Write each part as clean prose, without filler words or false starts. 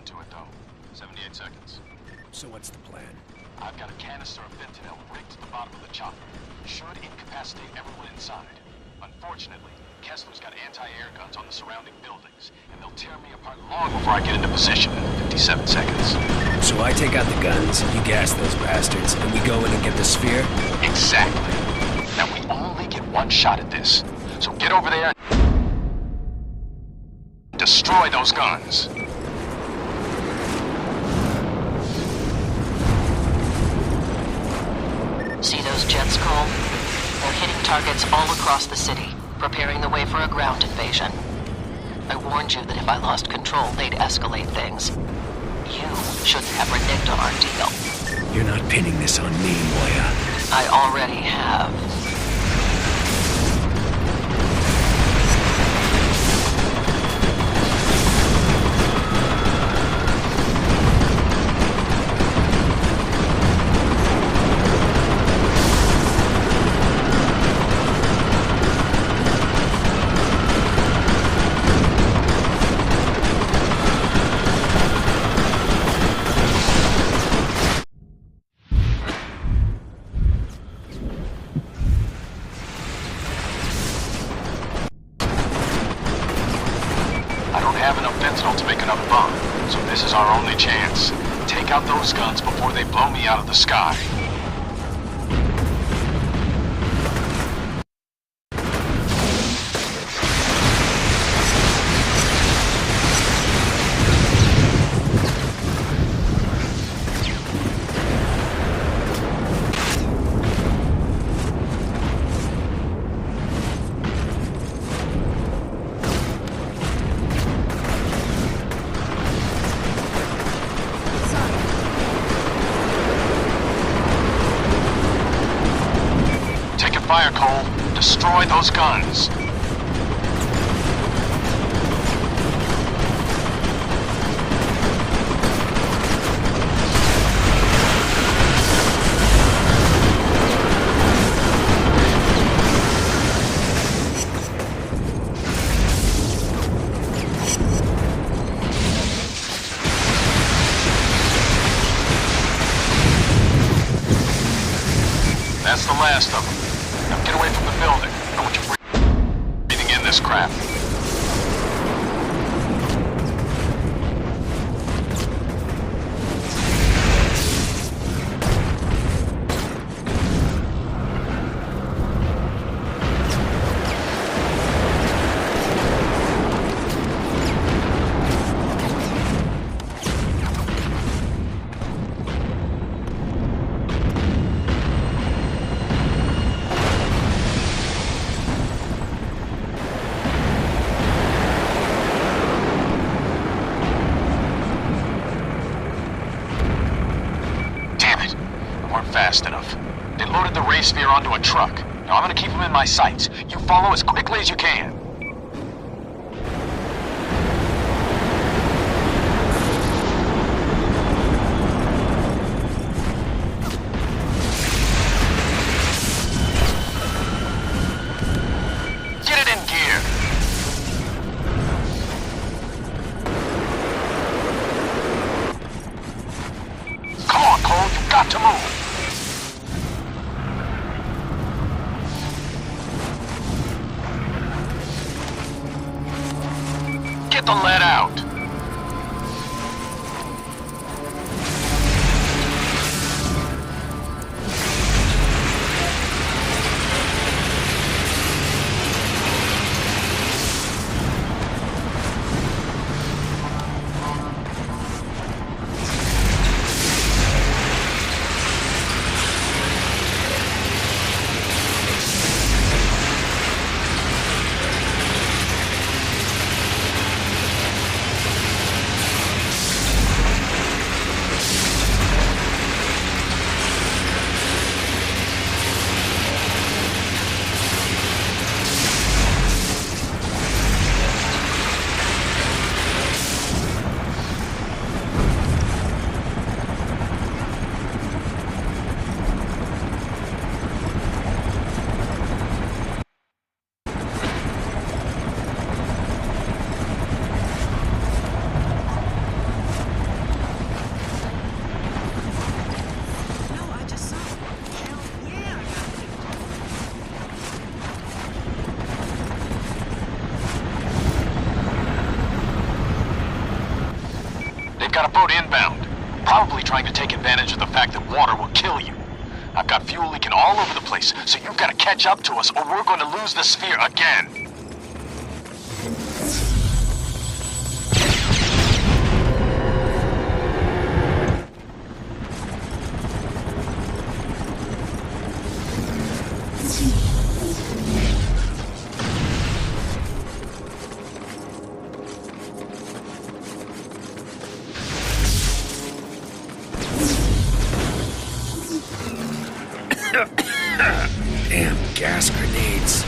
nothing to it, though. 78 seconds. So what's the plan? I've got a canister of fentanyl rigged to the bottom of the chopper. Should incapacitate everyone inside. Unfortunately, Kessler's got anti-air guns on the surrounding buildings, and they'll tear me apart long before I get into position. 57 seconds. So I take out the guns, you gas those bastards, and we go in and get the sphere? Exactly. Now we only get one shot at this. So get over there and destroy those guns. See those jets, Cole? They're hitting targets all across the city, preparing the way for a ground invasion. I warned you that if I lost control, they'd escalate things. You shouldn't have reneged on our deal. You're not pinning this on me, Moya. I already have. To make another bomb, so this is our only chance. Take out those guns before they blow me out of the sky. Fire, Cole. Destroy those guns. That's the last of them. Now get away from the building. I want you breathing in this crap. Fast enough. They loaded the ray sphere onto a truck. Now I'm gonna keep them in my sights. You follow as quickly as you can. Get it in gear. Come on, Cole, you've got to move. Get the lead out! They've got a boat inbound, probably trying to take advantage of the fact that water will kill you. I've got fuel leaking all over the place, so you've got to catch up to us or we're going to lose the sphere again. Damn gas grenades.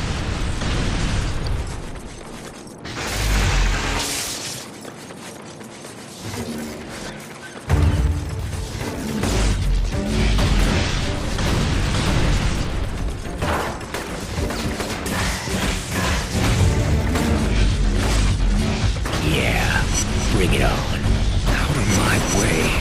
Yeah, bring it on. Out of my way.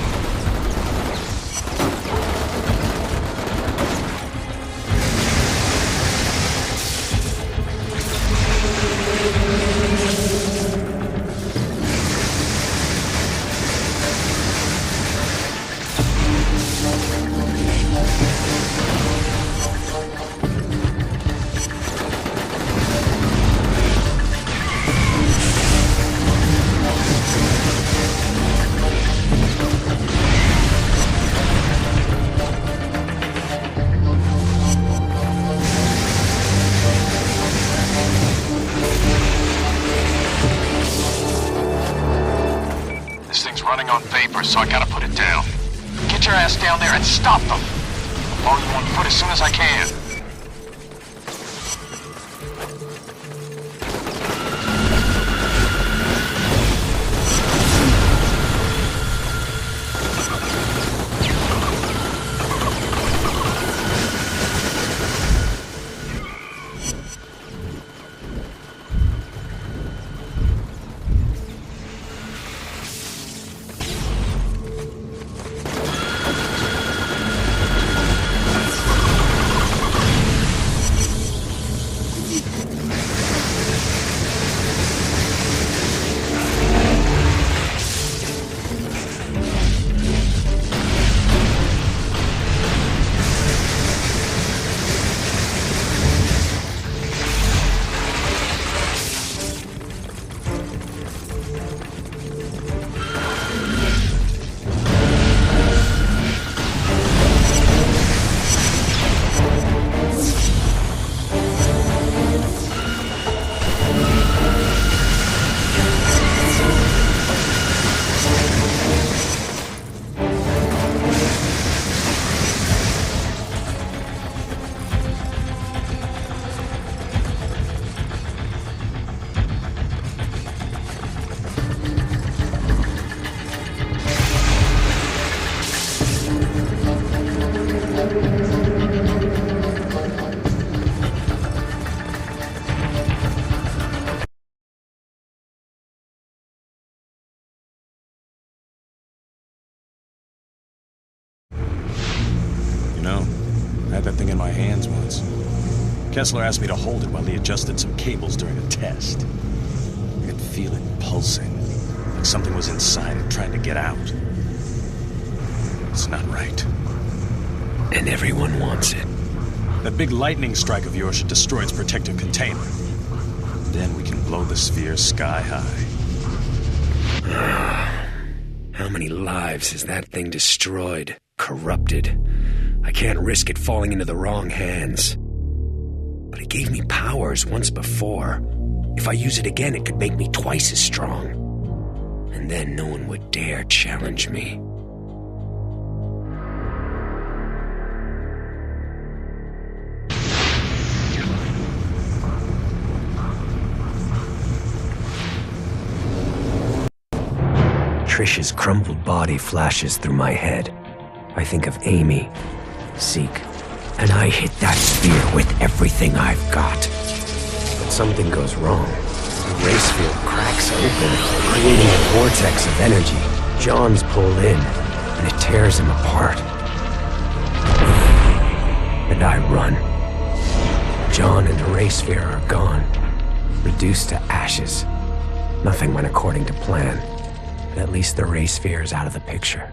Running on vapor, so I gotta put it down. Get your ass down there and stop them! I'll follow you on foot as soon as I can. I had that thing in my hands once. Kessler asked me to hold it while he adjusted some cables during a test. I could feel it pulsing, like something was inside it trying to get out. It's not right. And everyone wants it. That big lightning strike of yours should destroy its protective container. Then we can blow the sphere sky high. How many lives has that thing destroyed? Corrupted? I can't risk it falling into the wrong hands. But it gave me powers once before. If I use it again, it could make me twice as strong. And then no one would dare challenge me. Trish's crumpled body flashes through my head. I think of Amy, Zeke, and I hit that sphere with everything I've got. But something goes wrong. The race field cracks open, creating a vortex of energy. John's pulled in, and it tears him apart. And I run. John and the race sphere are gone, reduced to ashes. Nothing went according to plan. At least the ray sphere is out of the picture.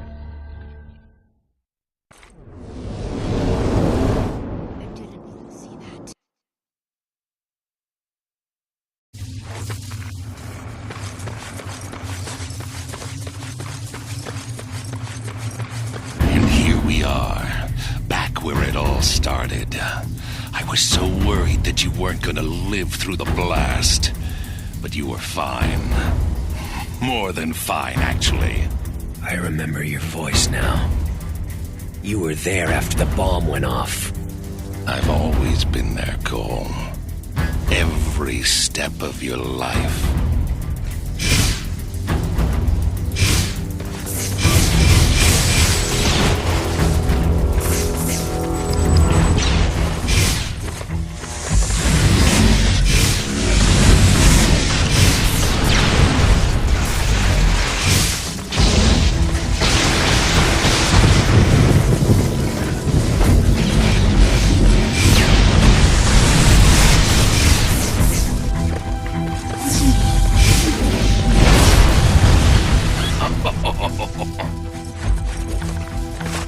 And here we are, back where it all started. I was so worried that you weren't gonna live through the blast. But you were fine. More than fine, actually. I remember your voice now. You were there after the bomb went off. I've always been there, Cole. Every step of your life.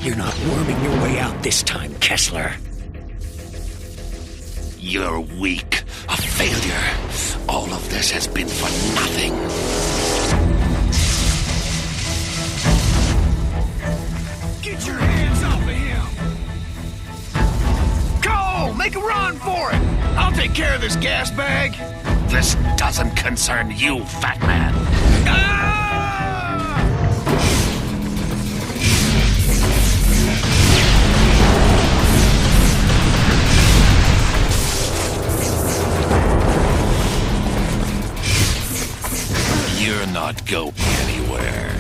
You're not worming your way out this time, Kessler. You're weak. A failure. All of this has been for nothing. Get your hands off of him! Go! Make a run for it! I'll take care of this gas bag! This doesn't concern you, fat man. Ah! You're not going anywhere.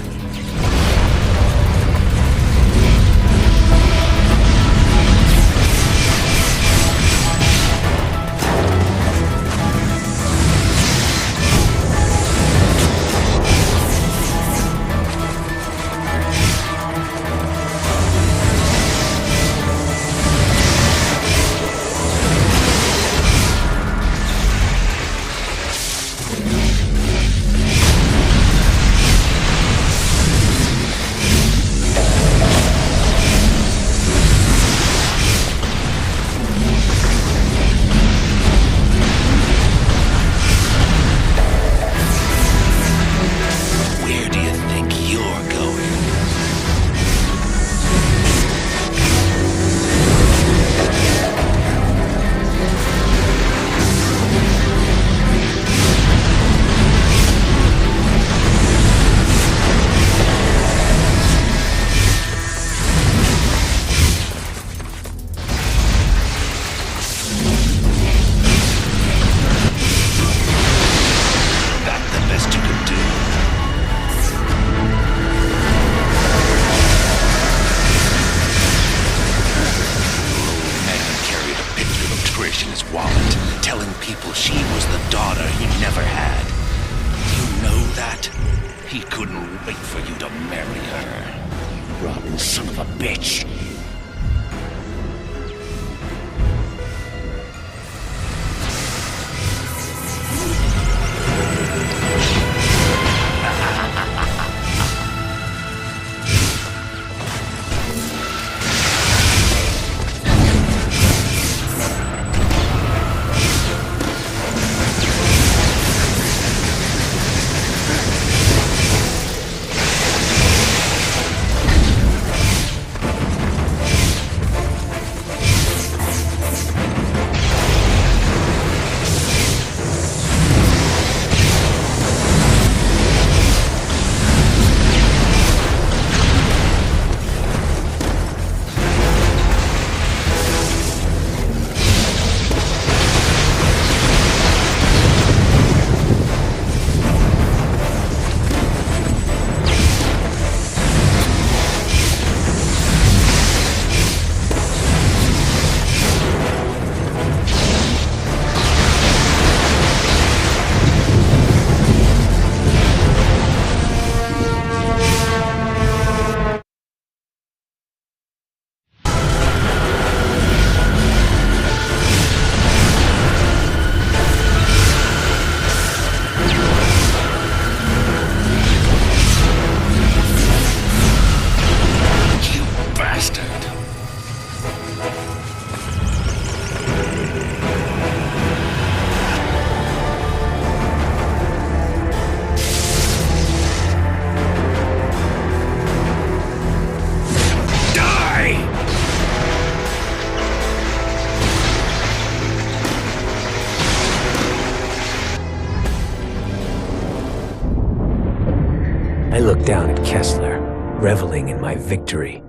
Kessler, reveling in my victory.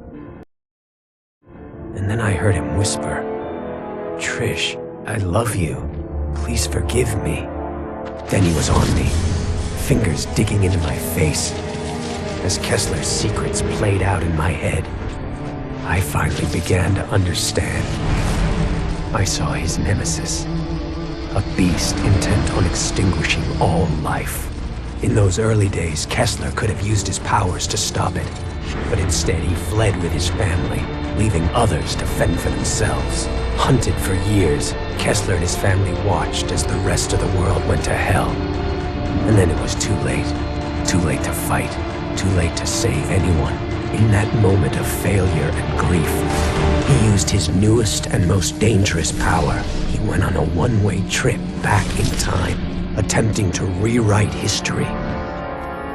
And then I heard him whisper, "Trish, I love you. Please forgive me." Then he was on me, fingers digging into my face. As Kessler's secrets played out in my head, I finally began to understand. I saw his nemesis, a beast intent on extinguishing all life. In those early days, Kessler could have used his powers to stop it, but instead he fled with his family, leaving others to fend for themselves. Hunted for years, Kessler and his family watched as the rest of the world went to hell. And then it was too late. Too late to fight. Too late to save anyone. In that moment of failure and grief, he used his newest and most dangerous power. He went on a one-way trip back in time, attempting to rewrite history.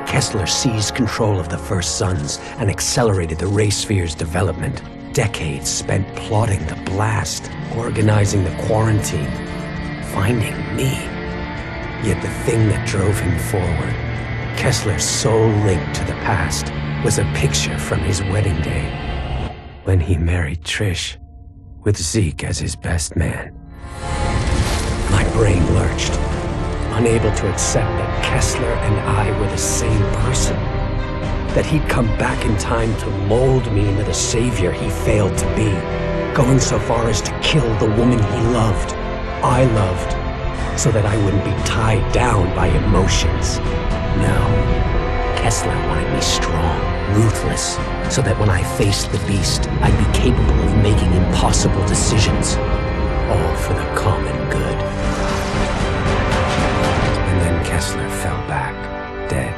Kessler seized control of the First Sons and accelerated the Ray Sphere's development. Decades spent plotting the blast, organizing the quarantine, finding me. Yet the thing that drove him forward, Kessler's sole link to the past, was a picture from his wedding day, when he married Trish, with Zeke as his best man. My brain lurched, unable to accept that Kessler and I were the same person, that he'd come back in time to mold me into the savior he failed to be, going so far as to kill the woman he loved, I loved, so that I wouldn't be tied down by emotions. No. Kessler wanted me strong, ruthless, so that when I faced the beast, I'd be capable of making impossible decisions, all for the common good. And then Kessler fell back, dead.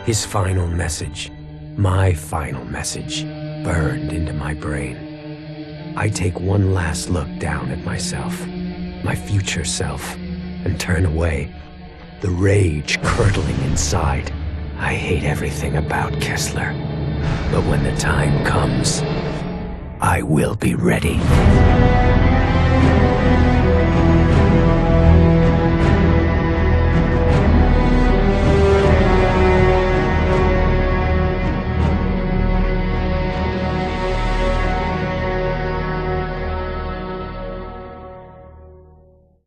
His final message, my final message, burned into my brain. I take one last look down at myself, my future self, and turn away, the rage curdling inside. I hate everything about Kessler, but when the time comes, I will be ready.